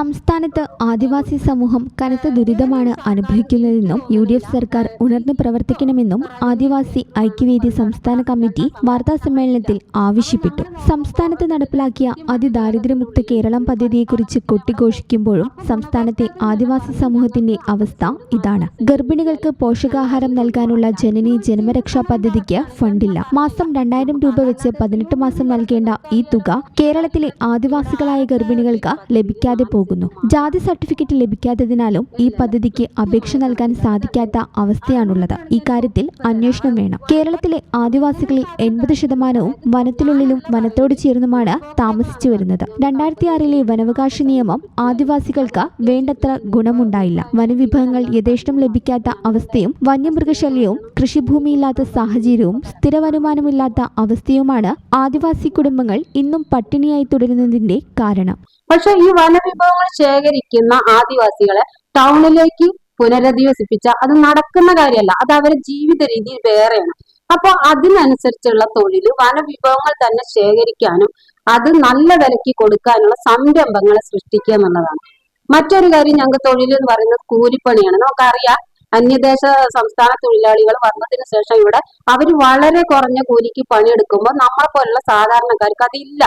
സംസ്ഥാനത്ത് ആദിവാസി സമൂഹം കനത്ത ദുരിതമാണ് അനുഭവിക്കുന്നതെന്നും UDF സർക്കാർ ഉണർന്നു പ്രവർത്തിക്കണമെന്നും ആദിവാസി ഐക്യവേദി സംസ്ഥാന കമ്മിറ്റി വാർത്താസമ്മേളനത്തിൽ ആവശ്യപ്പെട്ടു. സംസ്ഥാനത്ത് നടപ്പിലാക്കിയ അതിദാരിദ്ര്യമുക്ത കേരളം പദ്ധതിയെക്കുറിച്ച് കൊട്ടിഘോഷിക്കുമ്പോഴും സംസ്ഥാനത്തെ ആദിവാസി സമൂഹത്തിന്റെ അവസ്ഥ ഇതാണ്. ഗർഭിണികൾക്ക് പോഷകാഹാരം നൽകാനുള്ള ജനനി ജന്മരക്ഷാ പദ്ധതിക്ക് ഫണ്ടില്ല. മാസം 2000 രൂപ വെച്ച് 18 മാസം നൽകേണ്ട ഈ തുക കേരളത്തിലെ ആദിവാസികളായ ഗർഭിണികൾക്ക് ലഭിക്കാതെ പോകുന്നു. ജാതി സർട്ടിഫിക്കറ്റ് ലഭിക്കാത്തതിനാലും ഈ പദ്ധതിക്ക് അപേക്ഷ നൽകാൻ സാധിക്കാത്ത അവസ്ഥയാണുള്ളത്. ഇക്കാര്യത്തിൽ അന്വേഷണം വേണം. കേരളത്തിലെ ആദിവാസികളിൽ 80% വനത്തിനുള്ളിലും വനത്തോട് ചേർന്നുമാണ് താമസിച്ചു വരുന്നത്. 2006 വനാവകാശ നിയമം ആദിവാസികൾക്ക് വേണ്ടത്ര ഗുണമുണ്ടായില്ല. വനവിഭവങ്ങൾ യഥേഷ്ടം ലഭിക്കാത്ത അവസ്ഥയും വന്യമൃഗശല്യവും കൃഷിഭൂമിയില്ലാത്ത സാഹചര്യവും സ്ഥിര വരുമാനമില്ലാത്ത അവസ്ഥയുമാണ് ആദിവാസി കുടുംബങ്ങൾ ഇന്നും പട്ടിണിയായി തുടരുന്നതിന്റെ കാരണം. പക്ഷെ ഈ വനവിഭവങ്ങൾ ശേഖരിക്കുന്ന ആദിവാസികളെ ടൗണിലേക്ക് പുനരധിവസിപ്പിച്ച അത് നടക്കുന്ന കാര്യമല്ല. അത് അവരുടെ ജീവിത രീതി വേറെയാണ്. അപ്പൊ അതിനനുസരിച്ചുള്ള തൊഴിൽ വനവിഭവങ്ങൾ തന്നെ ശേഖരിക്കാനും അത് നല്ല വിലയ്ക്ക് കൊടുക്കാനുള്ള സംരംഭങ്ങളെ സൃഷ്ടിക്കുക എന്നുള്ളതാണ്. മറ്റൊരു കാര്യം ഞങ്ങൾക്ക് തൊഴിൽ എന്ന് പറയുന്നത് കൂലിപ്പണിയാണ്. നമുക്കറിയാം, അന്യദേശ സംസ്ഥാന തൊഴിലാളികൾ വന്നതിന് ശേഷം ഇവിടെ അവർ വളരെ കുറഞ്ഞ കൂലിക്ക് പണിയെടുക്കുമ്പോൾ നമ്മളെ പോലുള്ള സാധാരണക്കാർക്ക് അതില്ല.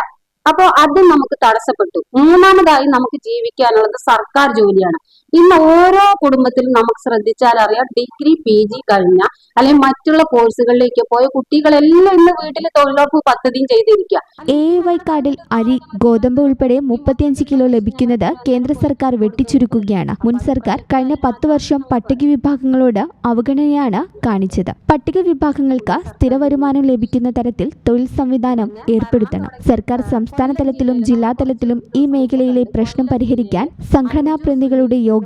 അപ്പോൾ അത് നമുക്ക് തടസ്സപ്പെട്ടു. മൂന്നാമതായി നമുക്ക് ജീവിക്കാനുള്ളത് സർക്കാർ ജോലിയാണ്. ഇന്ന് ഓരോ കുടുംബത്തിലും നമുക്ക് ശ്രദ്ധിച്ചാൽ അറിയാം, ഡിഗ്രി PG കഴിഞ്ഞ അല്ലെങ്കിൽ മറ്റുള്ള കോഴ്സുകളിലേക്ക് പോയ കുട്ടികളെല്ലാം ഇന്ന് വീട്ടിൽ തൊഴിലുറപ്പ് പദ്ധതിയും ചെയ്തിരിക്കുക. AAY കാർഡിൽ അരി, ഗോതമ്പ് ഉൾപ്പെടെ 35 കിലോ ലഭിക്കുന്നത് കേന്ദ്ര സർക്കാർ വെട്ടിച്ചുരുക്കുകയാണ്. മുൻ സർക്കാർ കഴിഞ്ഞ 10 വർഷം പട്ടിക വിഭാഗങ്ങളോട് അവഗണനയാണ് കാണിച്ചത്. പട്ടിക വിഭാഗങ്ങൾക്ക് സ്ഥിര വരുമാനം ലഭിക്കുന്ന തരത്തിൽ തൊഴിൽ സംവിധാനം ഏർപ്പെടുത്തണം. സർക്കാർ സംസ്ഥാന തലത്തിലും ജില്ലാ തലത്തിലും ഈ മേഖലയിലെ പ്രശ്നം പരിഹരിക്കാൻ സംഘടനാ പ്രതിനിധികളുടെ